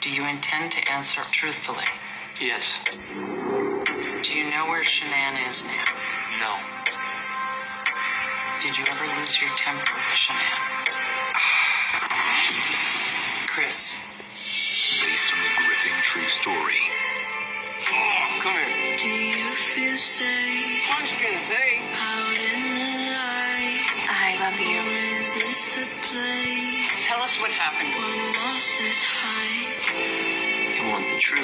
Do you intend to answer truthfully? Yes. Do you know where Shanann is now? No. Did you ever lose your temper with Shanann? Chris. Based on the gripping true story. Come here. Do you feel safe Munchkins, hey. out in the light? I love Or you. is this the place Tell us what happened. where monsters hide? You want the truth?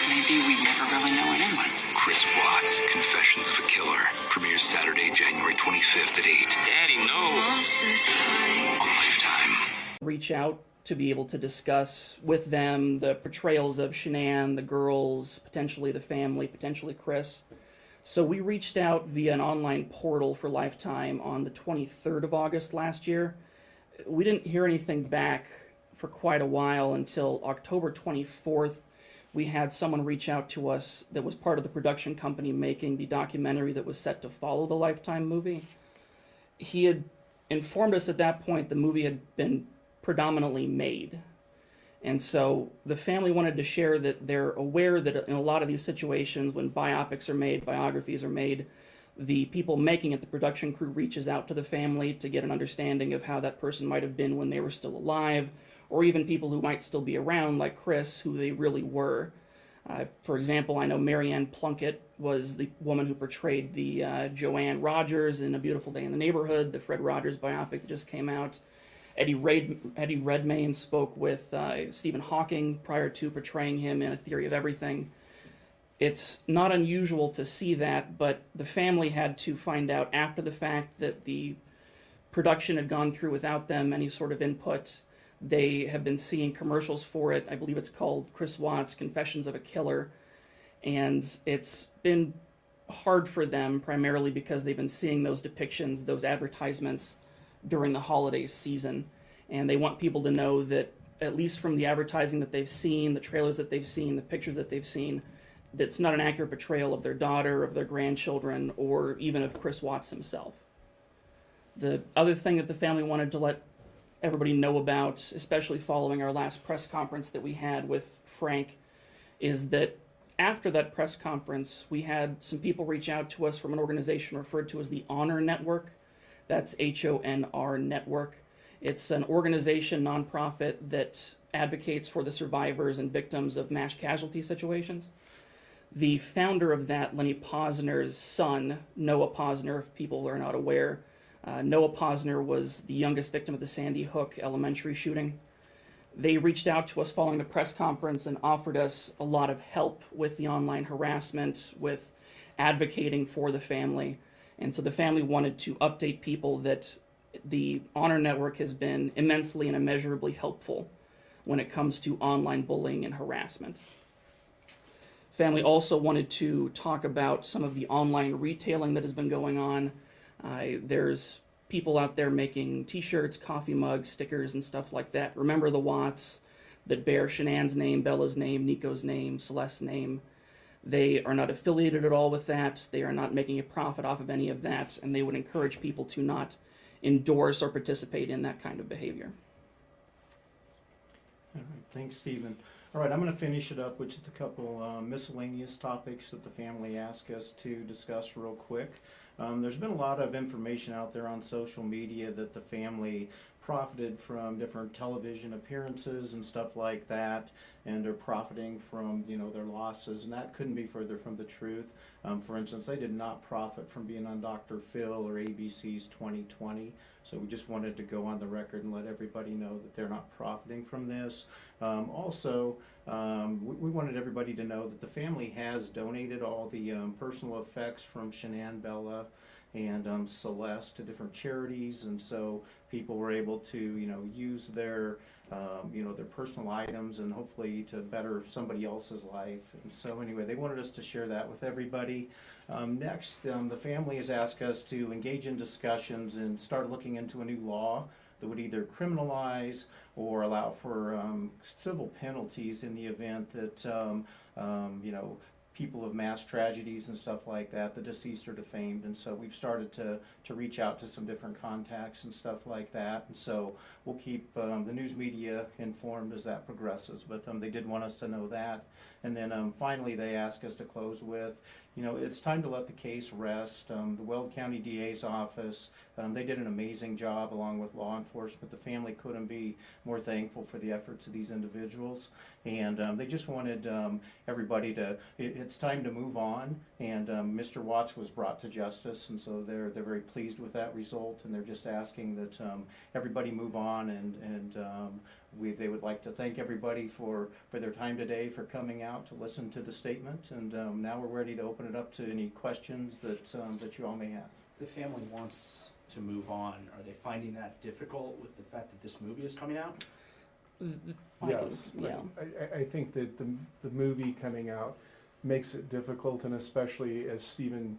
Maybe we never really know anyone. Chris Watts, Confessions of a Killer. Premieres Saturday, January 25th at 8 Daddy, no. Monsters hide. on Lifetime. Reach out to be able to discuss with them the portrayals of Shanann, the girls, potentially the family, potentially Chris. So we reached out via an online portal for Lifetime on the 23rd of August last year. We didn't hear anything back for quite a while until October 24th. We had someone reach out to us that was part of the production company making the documentary that was set to follow the Lifetime movie. He had informed us at that point the movie had been predominantly made. And so the family wanted to share that they're aware that in a lot of these situations, when biopics are made, biographies are made, the people making it, the production crew, reaches out to the family to get an understanding of how that person might have been when they were still alive, or even people who might still be around, like Chris, who they really were. For example, I know Marianne Plunkett was the woman who portrayed the Joanne Rogers in A Beautiful Day in the Neighborhood, the Fred Rogers biopic that just came out. Eddie Redmayne spoke with Stephen Hawking prior to portraying him in A Theory of Everything. It's not unusual to see that, but the family had to find out after the fact that the production had gone through without them any sort of input. They have been seeing commercials for it. I believe it's called Chris Watts, Confessions of a Killer. And it's been hard for them, primarily because they've been seeing those depictions, those advertisements during the holiday season. And they want people to know that, at least from the advertising that they've seen, the trailers that they've seen, the pictures that they've seen, that's not an accurate portrayal of their daughter, of their grandchildren, or even of Chris Watts himself. The other thing that the family wanted to let everybody know about, especially following our last press conference that we had with Frank, is that after that press conference, we had some people reach out to us from an organization referred to as the Honor Network. That's HONR Network. It's an organization, nonprofit, that advocates for the survivors and victims of mass casualty situations. The founder of that, Lenny Posner's son, Noah Posner, if people are not aware, Noah Posner was the youngest victim of the Sandy Hook elementary shooting. They reached out to us following the press conference and offered us a lot of help with the online harassment, with advocating for the family. And so the family wanted to update people that the Honor Network has been immensely and immeasurably helpful when it comes to online bullying and harassment. Family also wanted to talk about some of the online retailing that has been going on. There's people out there making t-shirts, coffee mugs, stickers, and stuff like that. Remember the Watts, that bear Shanann's name, Bella's name, Nico's name, Celeste's name. They are not affiliated at all with that. They are not making a profit off of any of that, and they would encourage people to not endorse or participate in that kind of behavior. All right, thanks, Stephen. All right, I'm going to finish it up with just a couple miscellaneous topics that the family asked us to discuss real quick. There's been a lot of information out there on social media that the family profited from different television appearances and stuff like that, and they're profiting from, their losses, and that couldn't be further from the truth. For instance, they did not profit from being on Dr. Phil or ABC's 2020, so we just wanted to go on the record and let everybody know that they're not profiting from this. Also, we wanted everybody to know that the family has donated all the personal effects from Shanann, Bella, and Celeste to different charities, and so people were able to, use their, their personal items and hopefully to better somebody else's life. And so anyway, they wanted us to share that with everybody. Next, the family has asked us to engage in discussions and start looking into a new law that would either criminalize or allow for civil penalties in the event that you know, people of mass tragedies and stuff like that, the deceased are defamed. And so we've started to reach out to some different contacts and stuff like that. And so we'll keep the news media informed as that progresses. But they did want us to know that. And then finally they asked us to close with, you know, it's time to let the case rest. The Weld County DA's office, they did an amazing job along with law enforcement. The family couldn't be more thankful for the efforts of these individuals. And they just wanted everybody to, it's time to move on. And Mr. Watts was brought to justice, and so they're very pleased with that result, and they're just asking that everybody move on, and they would like to thank everybody for their time today, for coming out to listen to the statement, and now we're ready to open it up to any questions that you all may have. The family wants to move on. Are they finding that difficult with the fact that this movie is coming out? Yes, yeah. I think that the movie coming out makes it difficult, and especially as Stephen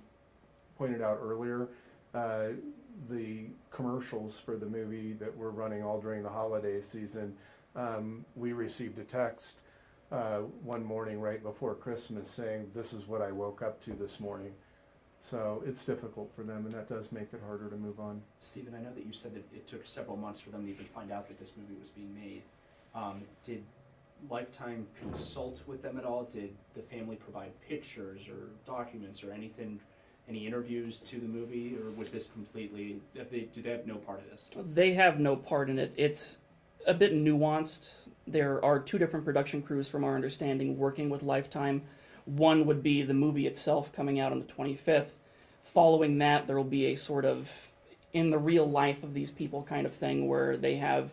pointed out earlier, the commercials for the movie that were running all during the holiday season, we received a text one morning right before Christmas saying, "This is what I woke up to this morning." So it's difficult for them, and that does make it harder to move on. Stephen, I know that you said that it took several months for them to even find out that this movie was being made. Did Lifetime consult with them at all? Did the family provide pictures or documents or anything, any interviews to the movie, or was this completely, do they have no part of this? They have no part in it. It's a bit nuanced. There are two different production crews, from our understanding, working with Lifetime. One would be the movie itself coming out on the 25th. Following that, there will be a sort of in the real life of these people kind of thing, where they have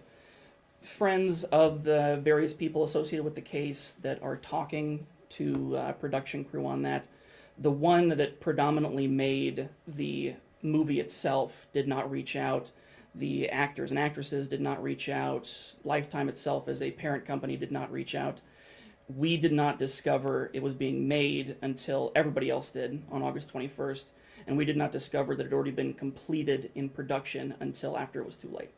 friends of the various people associated with the case that are talking to production crew on that. The one that predominantly made the movie itself did not reach out. The actors and actresses did not reach out. Lifetime itself as a parent company did not reach out. We did not discover it was being made until everybody else did on August 21st, and we did not discover that it had already been completed in production until after it was too late.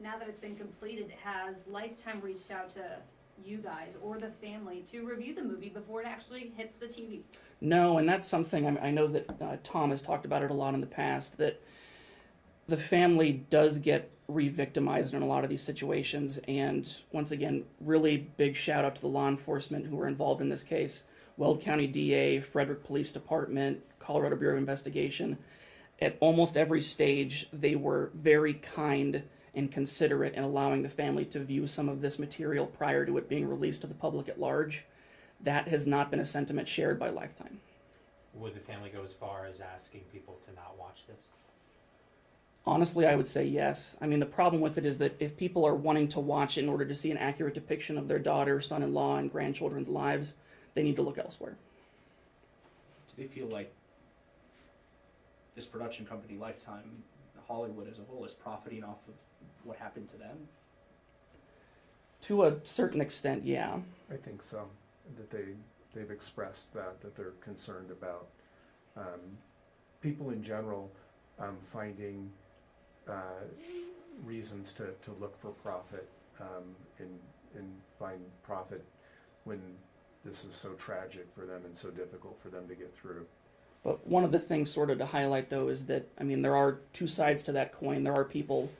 Now that it's been completed, has Lifetime reached out to you guys or the family to review the movie before it actually hits the TV? No, and that's something I know that Tom has talked about it a lot in the past, that the family does get re-victimized in a lot of these situations. And once again, really big shout out to the law enforcement who were involved in this case. Weld County DA, Frederick Police Department, Colorado Bureau of Investigation. At almost every stage, they were very kind and considerate in allowing the family to view some of this material prior to it being released to the public at large. That has not been a sentiment shared by Lifetime. Would the family go as far as asking people to not watch this? Honestly, I would say yes. I mean, the problem with it is that if people are wanting to watch it in order to see an accurate depiction of their daughter, son-in-law, and grandchildren's lives, they need to look elsewhere. Do they feel like this production company, Lifetime, Hollywood as a whole, is profiting off of what happened to them? To a certain extent, yeah. I think so, that they've expressed that they're concerned about people in general finding reasons to look for profit and find profit when this is so tragic for them and so difficult for them to get through. But one of the things sort of to highlight, though, is that, I mean, there are two sides to that coin. There are people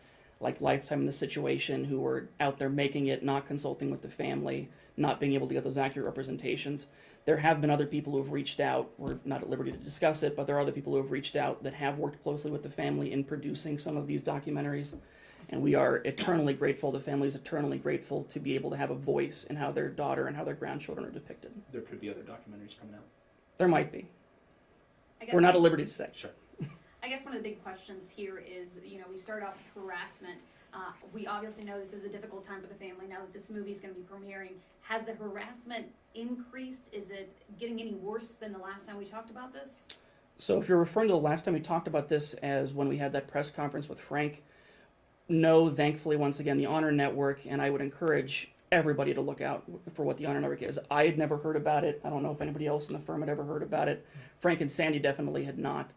like Lifetime in this situation who are out there making it, not consulting with the family, not being able to get those accurate representations. There have been other people who have reached out. We're not at liberty to discuss it, but there are other people who have reached out that have worked closely with the family in producing some of these documentaries. And we are eternally grateful, the family is eternally grateful to be able to have a voice in how their daughter and how their grandchildren are depicted. There could be other documentaries coming out. There might be. I We're not at liberty to say. Sure. I guess one of the big questions here is, you know, we start off with harassment. We obviously know this is a difficult time for the family now that this movie is going to be premiering. Has the harassment increased? Is it getting any worse than the last time we talked about this? So if you're referring to the last time we talked about this as when we had that press conference with Frank, no, thankfully, once again, the Honor Network, and I would encourage everybody to look out for what the Honor Network is. I had never heard about it. I don't know if anybody else in the firm had ever heard about it. Frank and Sandy definitely had not.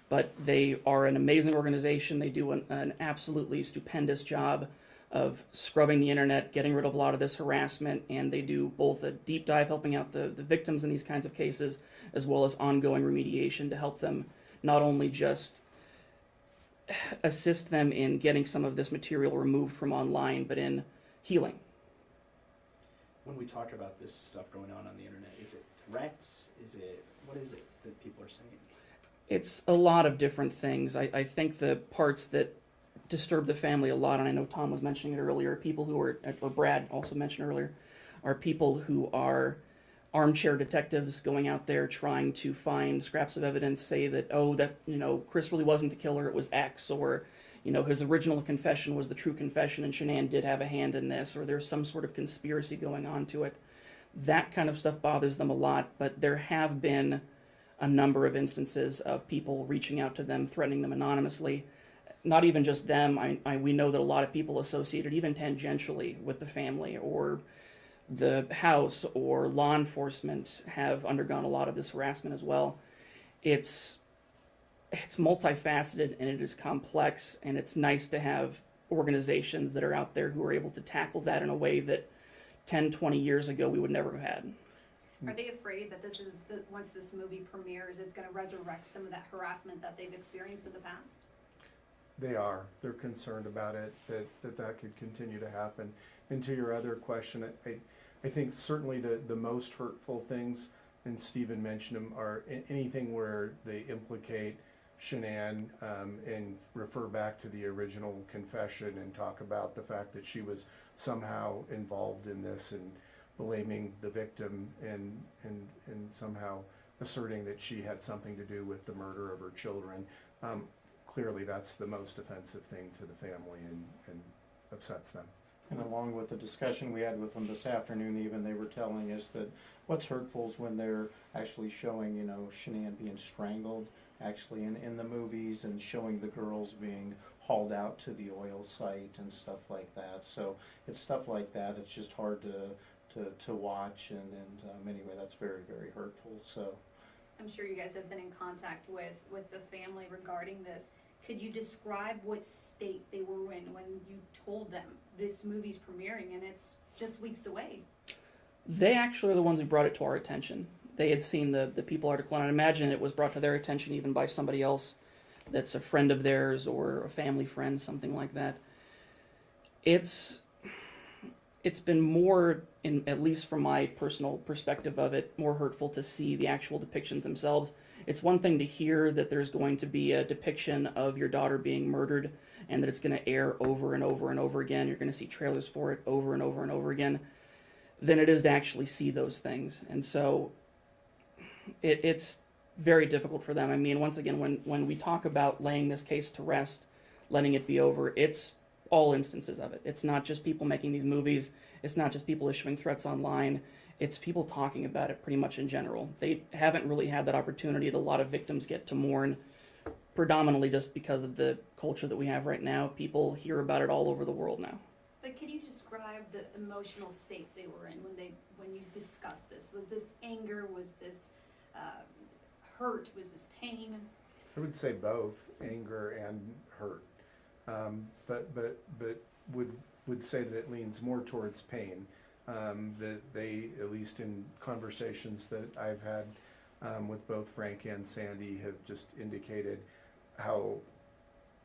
But they are an amazing organization. They do an absolutely stupendous job of scrubbing the internet, getting rid of a lot of this harassment, and they do both a deep dive helping out the victims in these kinds of cases, as well as ongoing remediation to help them not only just assist them in getting some of this material removed from online, but in healing. When we talk about this stuff going on the internet, is it threats? What is it that people are saying? It's a lot of different things. I think the parts that disturb the family a lot, and I know Tom was mentioning it earlier, people who are, or Brad also mentioned earlier, are people who are armchair detectives going out there trying to find scraps of evidence, say that, oh, that, Chris really wasn't the killer, it was X, or, his original confession was the true confession and Shanann did have a hand in this, or there's some sort of conspiracy going on to it. That kind of stuff bothers them a lot, but there have been a number of instances of people reaching out to them, threatening them anonymously. Not even just them. We know that a lot of people associated, even tangentially, with the family or the house or law enforcement have undergone a lot of this harassment as well. It's multifaceted and it is complex, and it's nice to have organizations that are out there who are able to tackle that in a way that 10, 20 years ago we would never have had. Are they afraid that once this movie premieres, it's going to resurrect some of that harassment that they've experienced in the past? They are. They're concerned about it, that could continue to happen. And to your other question, I think certainly the most hurtful things, and Stephen mentioned them, are anything where they implicate Shanann and refer back to the original confession and talk about the fact that she was somehow involved in this and blaming the victim and somehow asserting that she had something to do with the murder of her children. Clearly that's the most offensive thing to the family and upsets them. And along with the discussion we had with them this afternoon, even, they were telling us that what's hurtful is when they're actually showing, Shanann being strangled actually in the movies, and showing the girls being hauled out to the oil site and stuff like that. So it's stuff like that. It's just hard to watch, and anyway, that's very, very hurtful. So I'm sure you guys have been in contact with the family regarding this. Could you describe what state they were in when you told them this movie's premiering and it's just weeks away? They actually are the ones who brought it to our attention. They had seen the People article, and I imagine it was brought to their attention even by somebody else that's a friend of theirs or a family friend, something like that. It's been more, at least from my personal perspective of it, more hurtful to see the actual depictions themselves. It's one thing to hear that there's going to be a depiction of your daughter being murdered and that it's going to air over and over and over again. You're going to see trailers for it over and over and over again. Than it is to actually see those things. And so it's very difficult for them. I mean, once again, when we talk about laying this case to rest, letting it be over, it's all instances of it. It's not just people making these movies. It's not just people issuing threats online. It's people talking about it pretty much in general. They haven't really had that opportunity that a lot of victims get to mourn, predominantly just because of the culture that we have right now. People hear about it all over the world now. But can you describe the emotional state they were in when you discussed this? Was this anger? Was this hurt? Was this pain? I would say both, anger and hurt, but would say that it leans more towards pain. That they, at least in conversations that I've had with both Frank and Sandy, have just indicated how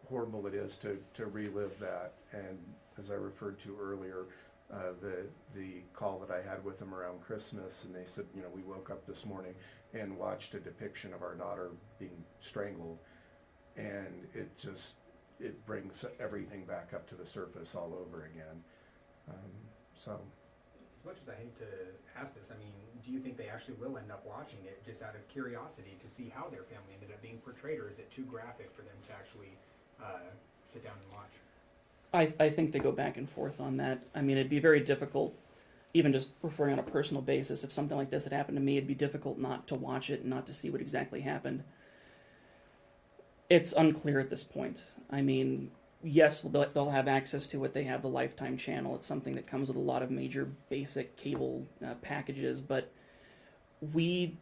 horrible it is to relive that. And as I referred to earlier, the call that I had with them around Christmas, and they said, we woke up this morning and watched a depiction of our daughter being strangled, and it brings everything back up to the surface all over again. So. As much as I hate to ask this, I mean, do you think they actually will end up watching it just out of curiosity to see how their family ended up being portrayed, or is it too graphic for them to actually sit down and watch? I think they go back and forth on that. I mean, it'd be very difficult, even just referring on a personal basis, if something like this had happened to me, it'd be difficult not to watch it and not to see what exactly happened. It's unclear at this point. I mean, yes, they'll have access to it. They have the Lifetime channel. It's something that comes with a lot of major basic cable packages, but we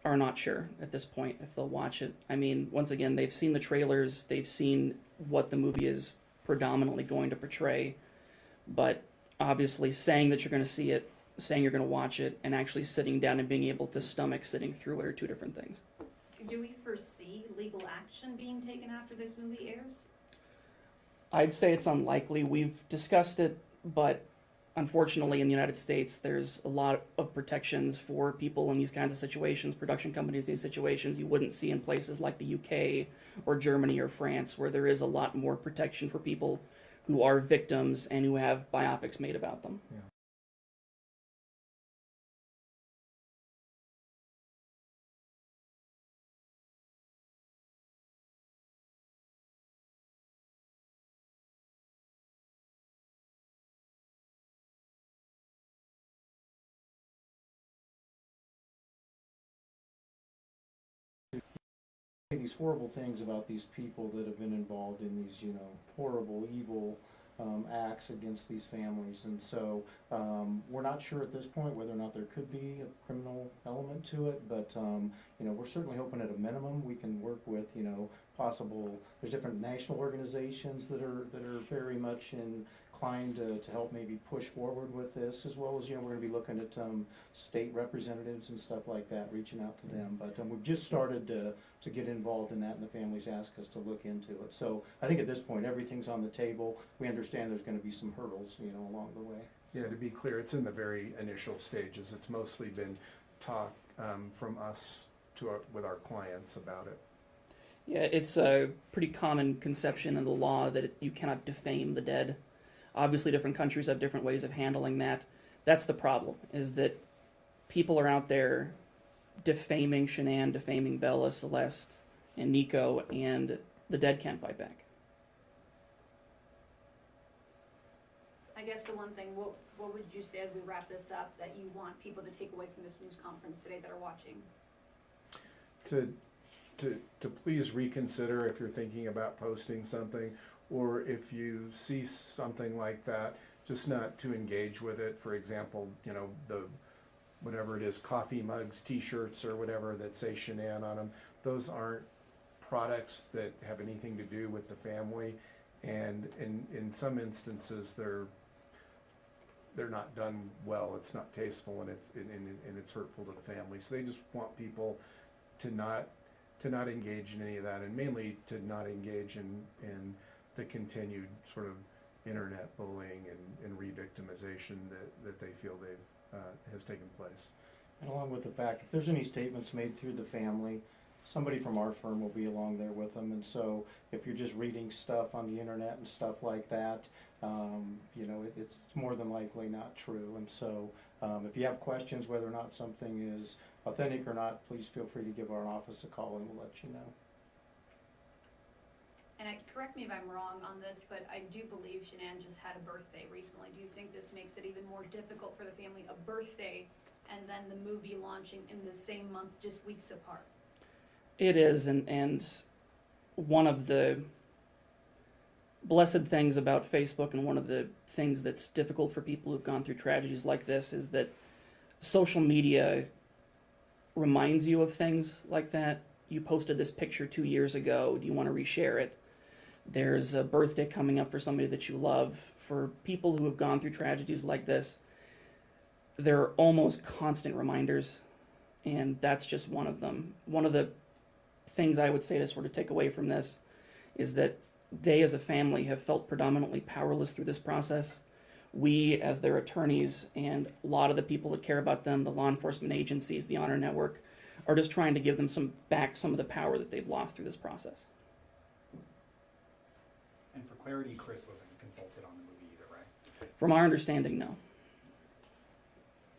are not sure at this point if they'll watch it. I mean, once again, they've seen the trailers, they've seen what the movie is predominantly going to portray, but obviously saying that you're going to see it, saying you're going to watch it, and actually sitting down and being able to stomach sitting through it are two different things. Do we foresee legal action being taken after this movie airs? I'd say it's unlikely. We've discussed it, but unfortunately in the United States there's a lot of protections for people in these kinds of situations, production companies in these situations you wouldn't see in places like the UK or Germany or France, where there is a lot more protection for people who are victims and who have biopics made about them. Yeah. These horrible things about these people that have been involved in these, horrible, evil acts against these families. And so we're not sure at this point whether or not there could be a criminal element to it, but we're certainly hoping at a minimum we can work with, possible, there's different national organizations that are very much inclined to help maybe push forward with this, as well as, we're going to be looking at state representatives and stuff like that, reaching out to them. But we've just started to get involved in that, and the families ask us to look into it. So I think at this point, everything's on the table. We understand there's going to be some hurdles, along the way. Yeah, to be clear, it's in the very initial stages. It's mostly been talk from us with our clients about it. Yeah, it's a pretty common conception in the law that you cannot defame the dead. Obviously, different countries have different ways of handling that. That's the problem, is that people are out there defaming Shanann, defaming Bella, Celeste, and Nico, and the dead can't fight back. I guess the one thing, what would you say as we wrap this up that you want people to take away from this news conference today that are watching? To please reconsider if you're thinking about posting something, or if you see something like that, just not to engage with it. For example, the whatever it is, coffee mugs, t-shirts, or whatever that say Shanann on them, those aren't products that have anything to do with the family, and in some instances they're not done well. It's not tasteful, and it's hurtful to the family. So they just want people to not engage in any of that, and mainly to not engage in the continued sort of internet bullying and re-victimization that they feel has taken place. And along with the fact, if there's any statements made through the family, somebody from our firm will be along there with them. And so if you're just reading stuff on the internet and stuff like that, it's more than likely not true. And so if you have questions whether or not something is authentic or not, please feel free to give our office a call and we'll let you know. And correct me if I'm wrong on this, but I do believe Shanann just had a birthday recently. Do you think this makes it even more difficult for the family, a birthday and then the movie launching in the same month, just weeks apart? It is, and one of the blessed things about Facebook, and one of the things that's difficult for people who've gone through tragedies like this, is that social media reminds you of things like that. You posted this picture 2 years ago. Do you want to reshare it? There's a birthday coming up for somebody that you love. For people who have gone through tragedies like this, there are almost constant reminders, and that's just one of them. One of the things I would say to sort of take away from this is that they as a family have felt predominantly powerless through this process. We, as their attorneys, and a lot of the people that care about them, the law enforcement agencies, the Honor Network, are just trying to give them some of the power that they've lost through this process. And for clarity, Chris wasn't consulted on the movie either, right? From our understanding, no.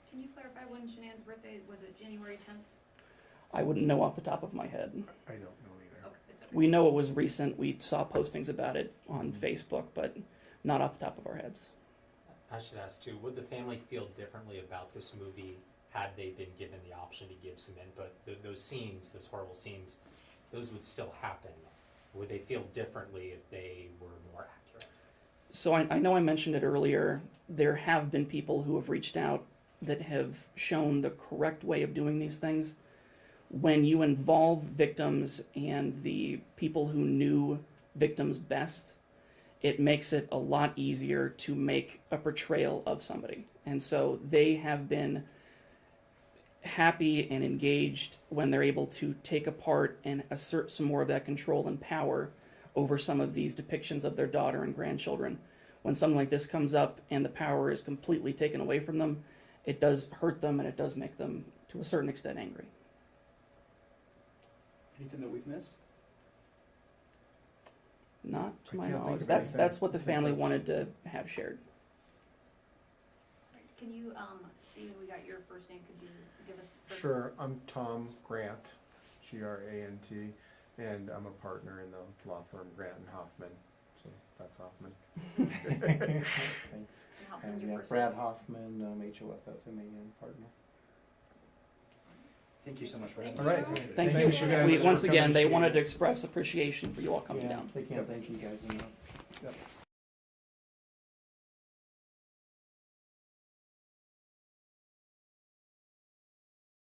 Can you clarify when Shanann's birthday was? It January 10th? I wouldn't know off the top of my head. I don't know either. Okay, it's okay. We know it was recent. We saw postings about it on Facebook, but not off the top of our heads. I should ask too, would the family feel differently about this movie had they been given the option to give some input? Those scenes, those horrible scenes, those would still happen. Would they feel differently if they were more accurate? So I know I mentioned it earlier. There have been people who have reached out that have shown the correct way of doing these things. when you involve victims and the people who knew victims best, it makes it a lot easier to make a portrayal of somebody. And so they have been happy and engaged when they're able to take apart and assert some more of that control and power over some of these depictions of their daughter and grandchildren. When something like this comes up and the power is completely taken away from them, it does hurt them and it does make them, to a certain extent, angry. Anything that we've missed? Not to I my can't think knowledge. of That's anything. what the I think family that's- wanted to have shared. Can you, Stephen, we got your first name, could you give us? First? Sure, I'm Tom Grant, Grant, and I'm a partner in the law firm Grant and Hoffman. So that's Hoffman. Thanks. And Hoffman, And your yeah, first Brad name? Hoffman, HOFFMAN partner. Thank you so much for having All us. right. Thank you. Thanks, you guys, We, for once again, coming. they wanted to express appreciation for you all coming Yeah, down. they can't thank you guys enough. Yep.